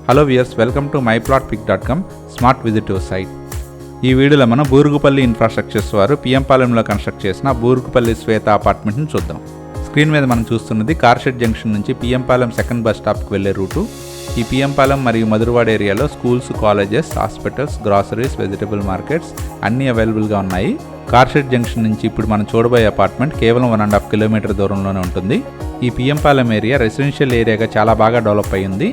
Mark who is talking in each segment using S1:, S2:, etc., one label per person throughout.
S1: Hello viewers, welcome to myplotpic.com smart విజిటివ్ site. ఈ వీడియోలో మనం బూరుగుపల్లి ఇన్ఫ్రాస్ట్రక్చర్స్ వారు పిఎంపాలెంలో కన్స్ట్రక్ట్ చేసిన బూరుగుపల్లి శ్వేత అపార్ట్మెంట్ని చూద్దాం. స్క్రీన్ మీద మనం చూస్తున్నది కార్షెడ్ జంక్షన్ నుంచి పిఎంపాలెం సెకండ్ బస్ స్టాప్కి వెళ్లే రూటు. ఈ పిఎంపాలెం మరియు మధురవాడ ఏరియాలో schools, colleges, hospitals, groceries, vegetable markets అన్నీ అవైలబుల్గా ఉన్నాయి. కార్షెడ్ జంక్షన్ నుంచి ఇప్పుడు మనం చూడబోయే అపార్ట్మెంట్ కేవలం 1.5 కిలోమీటర్ దూరంలోనే ఉంటుంది. ఈ పిఎంపాలెం ఏరియా రెసిడెన్షియల్ ఏరియాగా చాలా బాగా డెవలప్ అయ్యింది.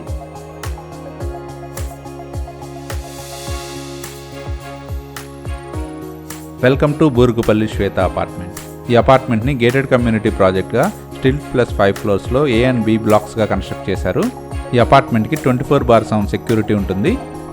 S1: Welcome to Burugupalli Shweta apartment. ఈ అపార్ట్మెంట్ని గేటెడ్ కమ్యూనిటీ ప్రాజెక్ట్గా స్టిల్ ప్లస్ 5 ఫ్లోర్స్లో A and B బ్లాక్స్గా కన్స్ట్రక్ట్ చేశారు. ఈ అపార్ట్మెంట్కి 24/7 సెక్యూరిటీ ఉంటుంది.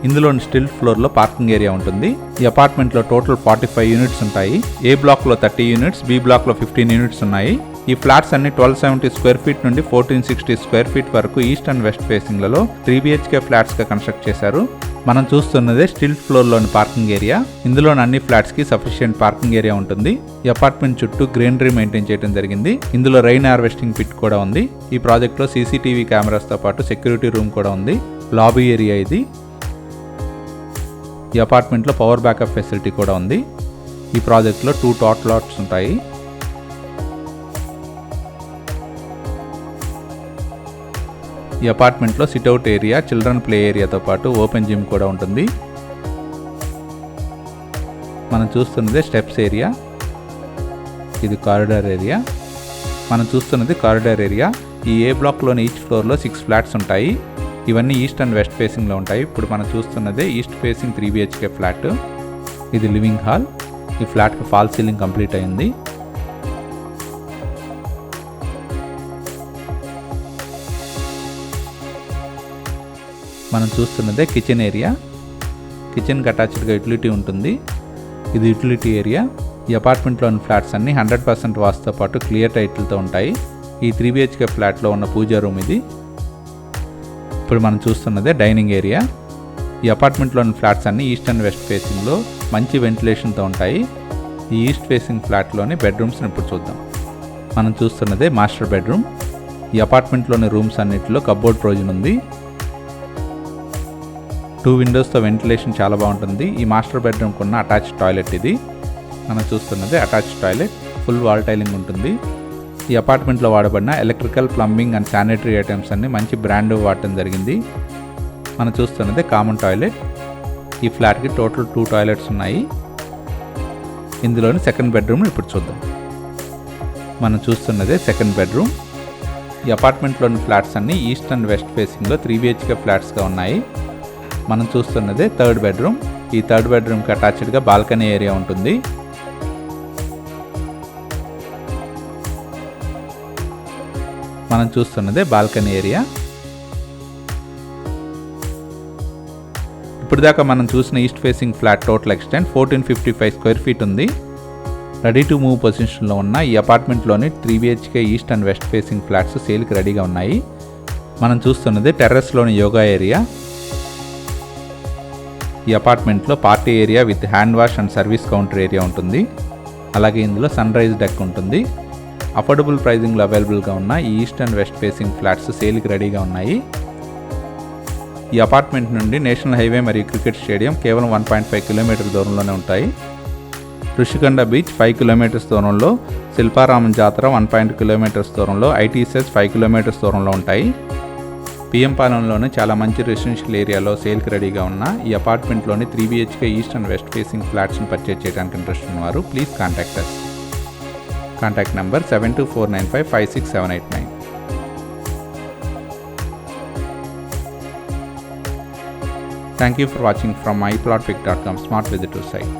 S1: ఇందులోని స్టిల్ ఫ్లోర్లో పార్కింగ్ ఏరియా ఉంటుంది. ఈ అపార్ట్మెంట్లో టోటల్ 45 యూనిట్స్ ఉంటాయి. ఏ బ్లాక్లో 30 యూనిట్స్, బి బ్లాక్లో 15 యూనిట్స్ ఉన్నాయి. ఈ ఫ్లాట్స్ అన్ని 1270 స్క్వేర్ ఫీట్ నుండి 1460 స్క్వేర్ ఫీట్ వరకు ఈస్ట్ అండ్ వెస్ట్ ఫేసింగ్లలో 3 BHK ఫ్లాట్స్గా కన్స్ట్రక్ట్ చేశారు. మనం చూస్తున్నదే స్టిల్ ఫ్లోర్లోని పార్కింగ్ ఏరియా. ఇందులోని అన్ని ఫ్లాట్స్కి సఫిషియెంట్ పార్కింగ్ ఏరియా ఉంటుంది. ఈ అపార్ట్మెంట్ చుట్టూ గ్రీనరీ మెయింటైన్ చేయడం జరిగింది. ఇందులో రైన్ హార్వెస్టింగ్ పిట్ కూడా ఉంది. ఈ ప్రాజెక్ట్లో CCTV కెమెరాస్తో పాటు సెక్యూరిటీ రూమ్ కూడా ఉంది. లాబీ ఏరియా ఇది. ఈ అపార్ట్మెంట్లో పవర్ బ్యాకప్ ఫెసిలిటీ కూడా ఉంది. ఈ ప్రాజెక్ట్లో 2 టాట్ లాట్స్ ఉంటాయి. ఈ అపార్ట్మెంట్లో సిట్అవుట్ ఏరియా, చిల్డ్రన్ ప్లే ఏరియాతో పాటు ఓపెన్ జిమ్ కూడా ఉంటుంది. మనం చూస్తున్నది స్టెప్స్ ఏరియా. ఇది కారిడార్ ఏరియా. మనం చూస్తున్నది కారిడార్ ఏరియా. ఈ A బ్లాక్లోని ఈచ్ ఫ్లోర్లో 6 ఫ్లాట్స్ ఉంటాయి. ఇవన్నీ ఈస్ట్ అండ్ వెస్ట్ ఫేసింగ్లో ఉంటాయి. ఇప్పుడు మనం చూస్తున్నదే ఈస్ట్ ఫేసింగ్ 3 BHK ఫ్లాట్. ఇది లివింగ్ హాల్. ఈ ఫ్లాట్కి ఫాల్ సీలింగ్ కంప్లీట్ అయింది. మనం చూస్తున్నదే కిచెన్ ఏరియా. కిచెన్కి అటాచ్డ్గా యూటిలిటీ ఉంటుంది. ఇది యూటిలిటీ ఏరియా. ఈ అపార్ట్మెంట్లోని ఫ్లాట్స్ అన్ని 100% వాస్తుతో పాటు క్లియర్ టైటిల్తో ఉంటాయి. ఈ 3 BHK ఫ్లాట్లో ఉన్న పూజా రూమ్ ఇది. ఇప్పుడు మనం చూస్తున్నదే డైనింగ్ ఏరియా. ఈ అపార్ట్మెంట్లోని ఫ్లాట్స్ అన్ని ఈస్ట్ అండ్ వెస్ట్ ఫేసింగ్లో మంచి వెంటిలేషన్తో ఉంటాయి. ఈ ఈస్ట్ ఫేసింగ్ ఫ్లాట్లోని బెడ్రూమ్స్ని ఇప్పుడు చూద్దాం. మనం చూస్తున్నదే మాస్టర్ బెడ్రూమ్. ఈ అపార్ట్మెంట్లోని రూమ్స్ అన్నిటిలో కబోర్డ్ ప్రొవిజన్ ఉంది. 2 విండోస్తో వెంటిలేషన్ చాలా బాగుంటుంది. ఈ మాస్టర్ బెడ్రూమ్కి ఉన్న అటాచ్డ్ టాయిలెట్ ఇది. మనం చూస్తున్నది attached toilet. Full wall tiling ఉంటుంది. ఈ అపార్ట్మెంట్లో వాడబడిన electrical, plumbing and sanitary items అన్ని మంచి బ్రాండ్ వాడటం జరిగింది. మనం చూస్తున్నది కామన్ టాయిలెట్. ఈ ఫ్లాట్కి టోటల్ 2 టాయిలెట్స్ ఉన్నాయి. ఇందులోని సెకండ్ బెడ్రూమ్ ఇప్పుడు చూద్దాం. మనం చూస్తున్నదే సెకండ్ బెడ్రూమ్. ఈ అపార్ట్మెంట్లోని ఫ్లాట్స్ అన్ని ఈస్ట్ అండ్ వెస్ట్ ఫేసింగ్లో 3 BHK ఫ్లాట్స్గా ఉన్నాయి. మనం చూస్తున్నదే థర్డ్ బెడ్రూమ్. ఈ థర్డ్ బెడ్రూమ్కి అటాచ్డ్గా బాల్కనీ ఏరియా ఉంటుంది. మనం చూస్తున్నదే బాల్కనీ ఏరియా. ఇప్పుడు దాకా మనం చూసిన east facing flat total extent 1455 square feet ఉంది. రెడీ టు మూవ్ పొజిషన్లో ఉన్న ఈ అపార్ట్మెంట్లోని 3 BHK east and west facing flats సేల్కి రెడీగా ఉన్నాయి. మనం చూస్తున్నది టెర్రస్లోని యోగా ఏరియా. ఈ అపార్ట్మెంట్లో party area with hand wash and service counter area ఉంటుంది. అలాగే ఇందులో సన్ రైజ్ డెక్ ఉంటుంది. అఫోర్డబుల్ ప్రైజింగ్లో అవైలబుల్గా ఉన్న ఈ east and west facing flats సేల్కి రెడీగా ఉన్నాయి. ఈ అపార్ట్మెంట్ నుండి నేషనల్ హైవే మరియు క్రికెట్ స్టేడియం కేవలం 1.5 కిలోమీటర్ దూరంలోనే ఉంటాయి. ఋషికొండ బీచ్ 5 కిలోమీటర్స్ దూరంలో, శిల్పారామం జాతర 1.2 కిలోమీటర్స్ దూరంలో, ITCS 5 కిలోమీటర్స్ దూరంలో ఉంటాయి. పిఎంపాలెంలోని చాలా మంచి రెసిడెన్షియల్ ఏరియాలో సేల్కి రెడీగా ఉన్న ఈ అపార్ట్మెంట్లోని 3 BHK east and west facing ఫ్లాట్స్ని పర్చేజ్ చేయడానికి ఇంట్రెస్ట్ ఉన్నవారు please contact us. Contact number 7249556789. Thank you for watching from myplotpic.com smart visitor site.